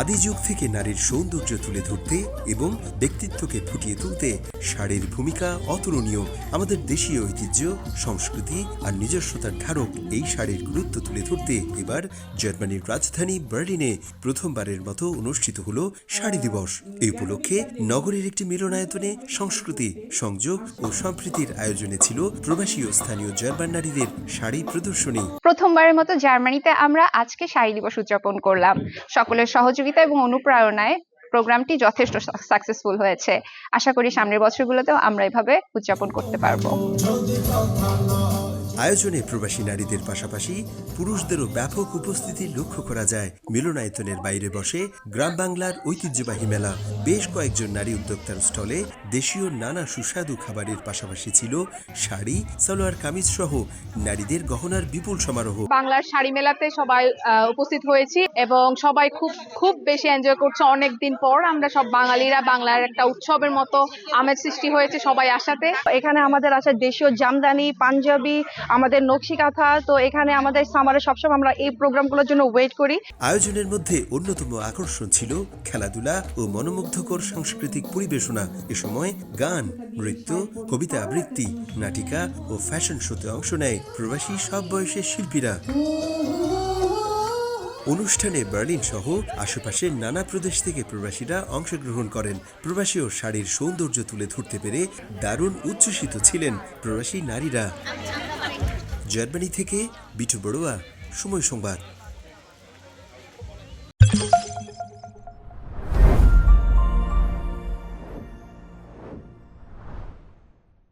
আদি যুগ থেকে নারীর সৌন্দর্য তুলে ধরতে এবং ব্যক্তিত্বকে ফুটিয়ে তুলতে শাড়ির ভূমিকা অতুলনীয়। আমাদের দেশীয় ঐতিহ্য, সংস্কৃতি আর নিজস্বতার ধারক এই শাড়ির গুরুত্ব তুলে ধরতে এবার জার্মানির রাজধানী বার্লিনে প্রথমবারের মতো অনুষ্ঠিত হলো শাড়ি দিবস। এই উপলক্ষে নগরের একটি মিলনায়তনে সংস্কৃতি, সংযোগ ও সম্প্রীতির আয়োজনে ছিল প্রবাসী ও স্থানীয় জার্মান নারীদের শাড়ি প্রদর্শনী। প্রথমবারের মতো জার্মানিতে আমরা আজকে শাড়ি দিবস উদযাপন করলাম। সকলের সহযোগিতা এবং অনুপ্রেরণায় প্রোগ্রামটি যথেষ্ট সাকসেসফুল হয়েছে। আশা করি সামনের বছরগুলোতেও আমরা এভাবে উদযাপন করতে পারবো। আয়োজনে প্রবাসী নারীদের পাশাপাশি পুরুষদেরও ব্যাপক উপস্থিতি লক্ষ্য করা যায়। মিলনায়তনের বাইরে বসে গ্রাম বাংলার ঐতিহ্যবাহী মেলা। বেশ কয়েকজন নারী উদ্যোক্তার স্টলে দেশীয় নানা সুস্বাদু খাবারের পাশাপাশি ছিল শাড়ি, সালোয়ার কামিজ সহ নারীদের গহনার বিপুল সমারোহ। বাংলার শাড়ি মেলাতে সবাই উপস্থিত হয়েছি এবং সবাই খুব বেশি এনজয় করছে। অনেকদিন পর আমরা সব বাঙালিরা বাংলার একটা উৎসবের মতো আমেজ সৃষ্টি হয়েছে সবাই আসাতে। এখানে আমাদের আছে দেশীয় জামদানি, পাঞ্জাবি, আমাদের নকশি কাঁথা। তো এখানে আমাদের সামারে সবসময় আমরা এই প্রোগ্রামগুলোর জন্য ওয়েট করি। আয়োজনের মধ্যে অন্যতম আকর্ষণ ছিল খেলাধুলা ও মনোমুগ্ধকর সাংস্কৃতিক পরিবেশনা। এ সময় গান, নৃত্য, কবিতা আবৃত্তি, নাটিকা ও ফ্যাশন শোতে অংশ নেয় প্রবাসী সব বয়সের শিল্পীরা। অনুষ্ঠানে বার্লিন সহ আশেপাশের নানা প্রদেশ থেকে প্রবাসীরা অংশগ্রহণ করেন। প্রবাসী ও শাড়ির সৌন্দর্য তুলে ধরতে পেরে দারুণ উচ্ছ্বসিত ছিলেন প্রবাসী নারীরা। জার্মানি থেকে বিটু বড়ুয়া, সময় সংবাদ।